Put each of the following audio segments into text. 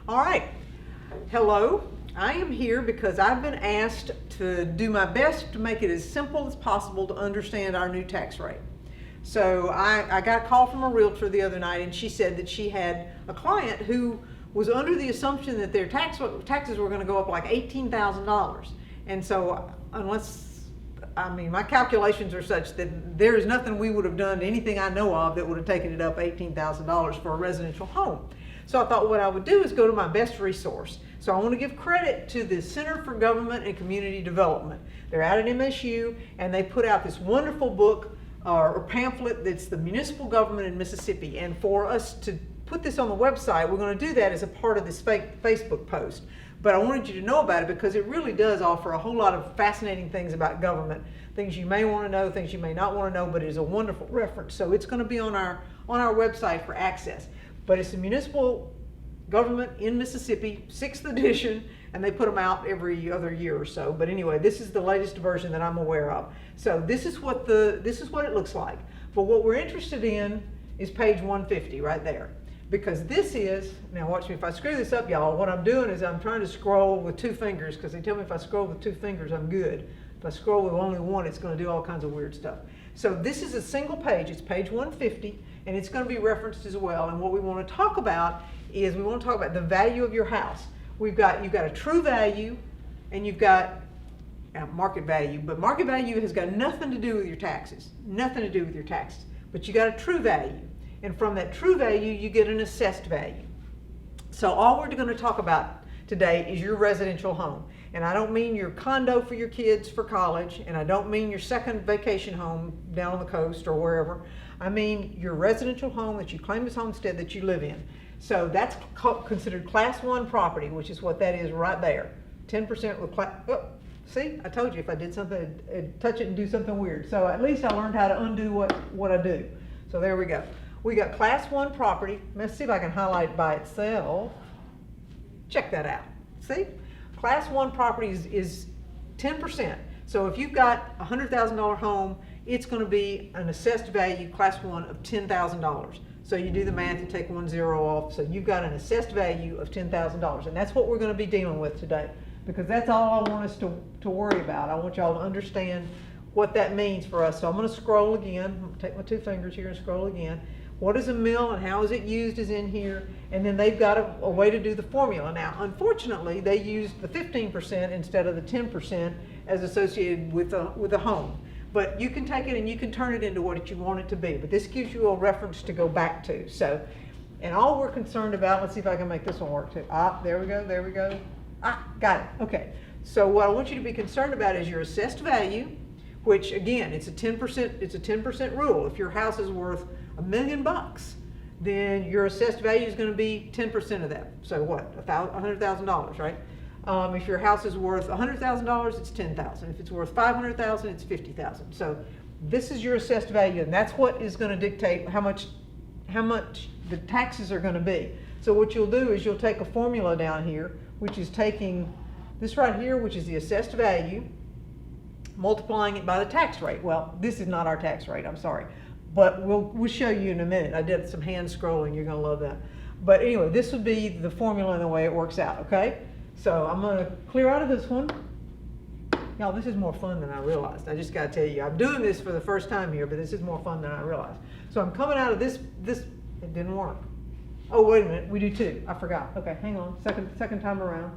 All right. Hello. I am here because I've been asked to do my best to make it as simple as possible to understand our new tax rate. So I got a call from a realtor the other night, and she said that she had a client who was under the assumption that their taxes were going to go up like $18,000. And so my calculations are such that there is nothing we would have done, anything I know of, that would have taken it up $18,000 for a residential home. So I thought what I would do is go to my best resource. So I want to give credit to the Center for Government and Community Development. They're out at MSU, and they put out this wonderful book or pamphlet that's the municipal government in Mississippi. And for us to put this on the website, we're going to do that as a part of this Facebook post. But I wanted you to know about it because it really does offer a whole lot of fascinating things about government, things you may want to know, things you may not want to know, but it is a wonderful reference. So it's going to be on our website for access. But it's the municipal government in Mississippi, 6th edition, and they put them out every other year or so. But anyway, this is the latest version that I'm aware of. So this is what it looks like. But what we're interested in is page 150 right there. Because this is, now watch me, if I screw this up, y'all, what I'm doing is I'm trying to scroll with 2 fingers, because they tell me if I scroll with 2 fingers, I'm good. If I scroll with only one, it's going to do all kinds of weird stuff. So this is a single page, it's page 150, and it's going to be referenced as well. And what we want to talk about is we want to talk about the value of your house. You've got a true value, and you've got market value, but market value has got nothing to do with your taxes, nothing to do with your taxes, but you got a true value. And from that true value, you get an assessed value. So all we're going to talk about today is your residential home. And I don't mean your condo for your kids for college, and I don't mean your second vacation home down on the coast or wherever. I mean your residential home that you claim as homestead that you live in. So that's considered class 1 property, which is what that is right there. 10% with see, I told you if I did something, I'd touch it and do something weird. So at least I learned how to undo what I do. So there we go. We got class 1 property. Let's see if I can highlight it by itself. Check that out. See? Class 1 property is 10%. So if you've got a $100,000 home, it's going to be an assessed value, class 1, of $10,000. So you do the math, you take 1 0 off. So you've got an assessed value of $10,000. And that's what we're going to be dealing with today, because that's all I want us to worry about. I want y'all to understand what that means for us. So I'm going to scroll again. I'm going to take my 2 fingers here and scroll again. What is a mill and how is it used is in here, and then they've got a way to do the formula. Now, unfortunately, they used the 15% instead of the 10% as associated with a home. But you can take it and you can turn it into what you want it to be. But this gives you a reference to go back to. So, and all we're concerned about, let's see if I can make this one work too. There we go, there we go. Got it, okay. So what I want you to be concerned about is your assessed value, which again, it's a 10% rule. If your house is worth $1 million, then your assessed value is going to be 10% of that. So what? $100,000, right? If your house is worth $100,000, it's $10,000. If it's worth $500,000, it's $50,000. So this is your assessed value, and that's what is going to dictate how much the taxes are going to be. So what you'll do is you'll take a formula down here, which is taking this right here, which is the assessed value, multiplying it by the tax rate. Well, this is not our tax rate, I'm sorry. But we'll show you in a minute. I did some hand scrolling, you're gonna love that. But anyway, this would be the formula and the way it works out, okay? So I'm gonna clear out of this one. Y'all, this is more fun than I realized. I just gotta tell you, I'm doing this for the first time here, but this is more fun than I realized. So I'm coming out of this, it didn't work. Oh, wait a minute, we do 2, I forgot. Okay, hang on, second time around.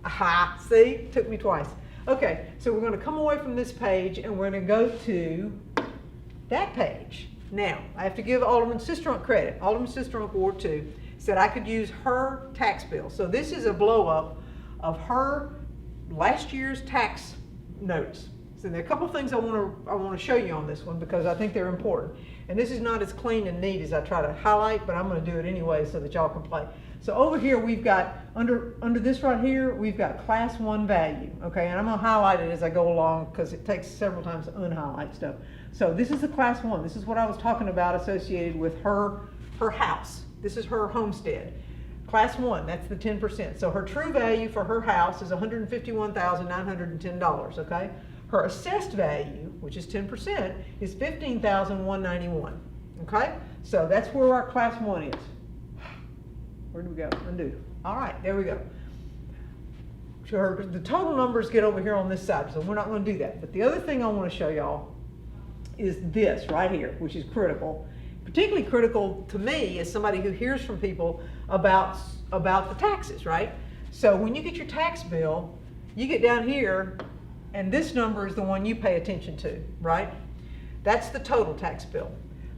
Aha, see, took me twice. Okay, so we're gonna come away from this page and we're gonna go to that page. Now, I have to give Alderman Sistrunk credit. Alderman Sistrunk, Ward 2, said I could use her tax bill. So this is a blow up of her last year's tax notice. So there are a couple things I want to show you on this one because I think they're important. And this is not as clean and neat as I try to highlight, but I'm going to do it anyway so that y'all can play. So over here we've got, under this right here, we've got class 1 value, okay? And I'm going to highlight it as I go along because it takes several times to unhighlight stuff. So this is the class 1. This is what I was talking about associated with her house. This is her homestead. Class 1, that's the 10%. So her true value for her house is $151,910, okay? Her assessed value, which is 10%, is $15,191, okay? So that's where our class 1 is. Where do we go? Undo. All right, there we go. Sure, the total numbers get over here on this side, so we're not going to do that. But the other thing I want to show y'all is this right here, which is critical. Particularly critical to me as somebody who hears from people about the taxes, right? So when you get your tax bill, you get down here, and this number is the one you pay attention to, right? That's the total tax bill.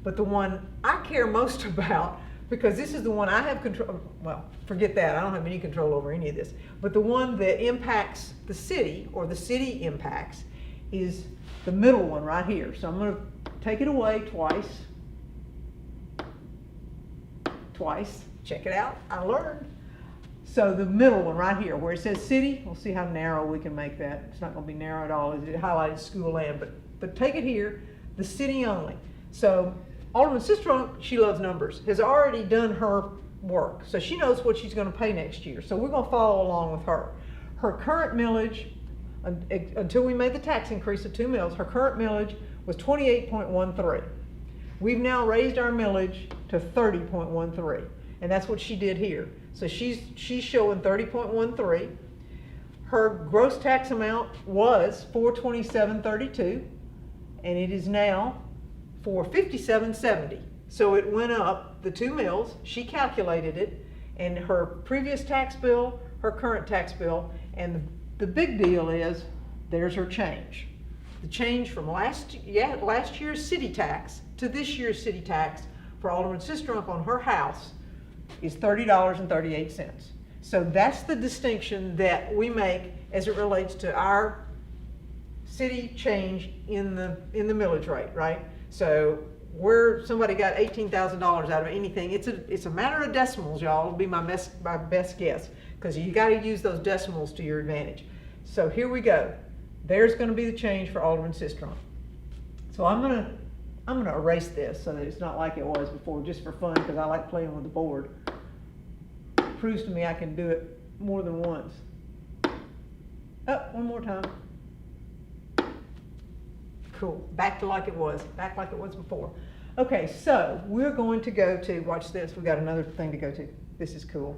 But the one I care most about, because this is the one I have control, well, forget that, I don't have any control over any of this, but the one that impacts the city, or the city impacts, is the middle one right here. So I'm going to take it away twice. Check it out, I learned. So the middle one right here, where it says city, we'll see how narrow we can make that. It's not going to be narrow at all. It highlighted school land, but take it here, the city only. So Alderman Sistrunk, she loves numbers, has already done her work. So she knows what she's going to pay next year. So we're going to follow along with her. Her current millage, until we made the tax increase of 2 mills, her current millage was 28.13. We've now raised our millage to 30.13, and that's what she did here. So she's showing 30.13. Her gross tax amount was $427.32, and it is now $457.70. So it went up the 2 mills. She calculated it, and her previous tax bill, her current tax bill, and the big deal is there's her change. The change from last year's city tax to this year's city tax for Alderman Sistrunk on her house is $30.38. So that's the distinction that we make as it relates to our city change in the millage rate, right? So where somebody got $18,000 out of anything, it's a matter of decimals, y'all. It'll be my best guess, because you got to use those decimals to your advantage. So here we go. There's going to be the change for Alderman Sistrunk. So I'm gonna erase this so that it's not like it was before, just for fun, because I like playing with the board. It proves to me I can do it more than once. Oh, one more time. Cool. Back to like it was. Back like it was before. Okay, so we're going to go to, watch this, we got another thing to go to. This is cool.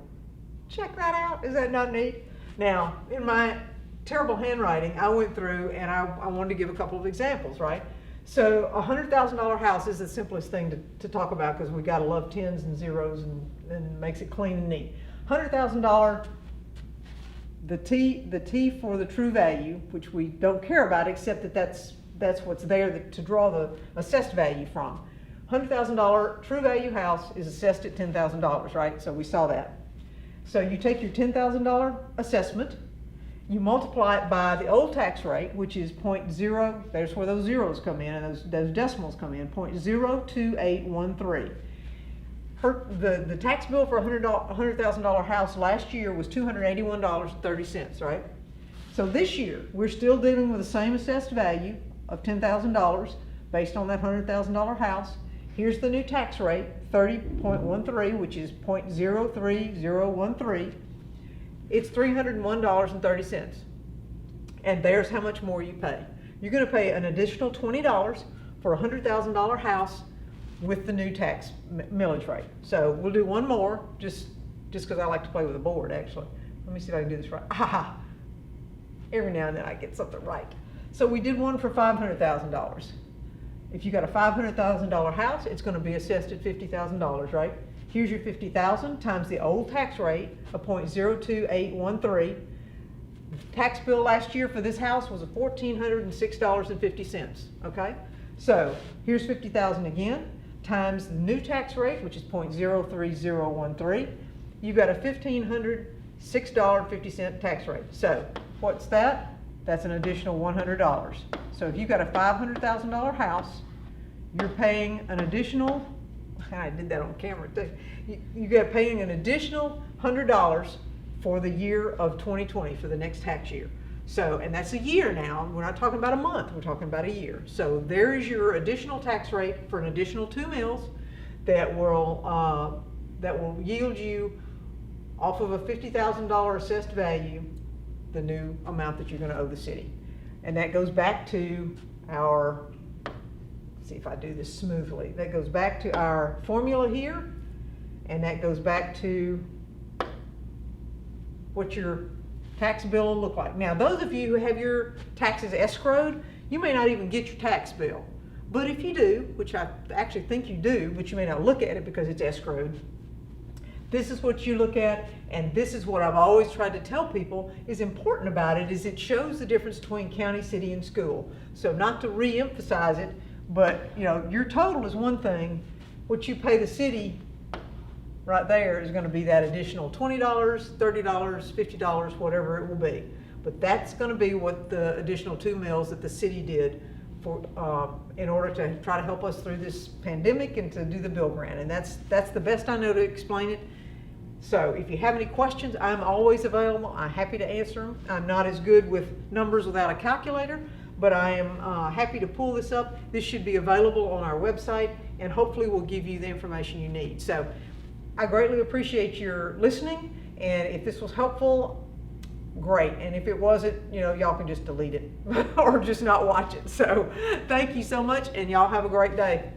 Check that out. Is that not neat? Now, in my terrible handwriting, I went through and I wanted to give a couple of examples, right? So a $100,000 house is the simplest thing to talk about, because we gotta love tens and zeros and makes it clean and neat. $100,000, the T for the true value, which we don't care about, except that that's what's there to draw the assessed value from. $100,000 true value house is assessed at $10,000, right? So we saw that. So you take your $10,000 assessment, you multiply it by the old tax rate, which is 0.0, there's where those zeros come in and those decimals come in, 0.02813. The tax bill for a $100,000 house last year was $281.30, right? So this year, we're still dealing with the same assessed value of $10,000 based on that $100,000 house. Here's the new tax rate, 30.13, which is 0.03013. It's $301.30. And there's how much more you pay. You're going to pay an additional $20 for a $100,000 house with the new tax millage rate. So we'll do one more, just because I like to play with a board, actually. Let me see if I can do this right. Aha! Every now and then I get something right. So we did one for $500,000. If you got a $500,000 house, it's going to be assessed at $50,000, right? Here's your $50,000 times the old tax rate of 0.02813. The tax bill last year for this house was $1,406.50, okay? So here's $50,000 again, times the new tax rate, which is 0.03013. You've got a $1,506.50 tax rate. So what's that? That's an additional $100. So if you've got a $500,000 house, you're paying an additional, I did that on camera too, you got paying an additional $100 for the year of 2020, for the next tax year. So, and that's a year now, we're not talking about a month, we're talking about a year. So there is your additional tax rate for an additional 2 mills that will yield you, off of a $50,000 assessed value, the new amount that you're going to owe the city. And that goes back to our, let's see if I do this smoothly, that goes back to our formula here, and that goes back to what your tax bill will look like. Now, those of you who have your taxes escrowed, you may not even get your tax bill. But if you do, which I actually think you do, but you may not look at it because it's escrowed, this is what you look at, and this is what I've always tried to tell people is important about it, is it shows the difference between county, city, and school. So not to re-emphasize it, but your total is one thing. What you pay the city right there is going to be that additional $20, $30, $50, whatever it will be. But that's going to be what the additional 2 mills that the city did for in order to try to help us through this pandemic and to do the bill grant. And that's the best I know to explain it. So if you have any questions, I'm always available. I'm happy to answer them. I'm not as good with numbers without a calculator, but I am happy to pull this up. This should be available on our website, and hopefully will give you the information you need. So I greatly appreciate your listening, and if this was helpful, great. And if it wasn't, y'all can just delete it or just not watch it. So thank you so much, and y'all have a great day.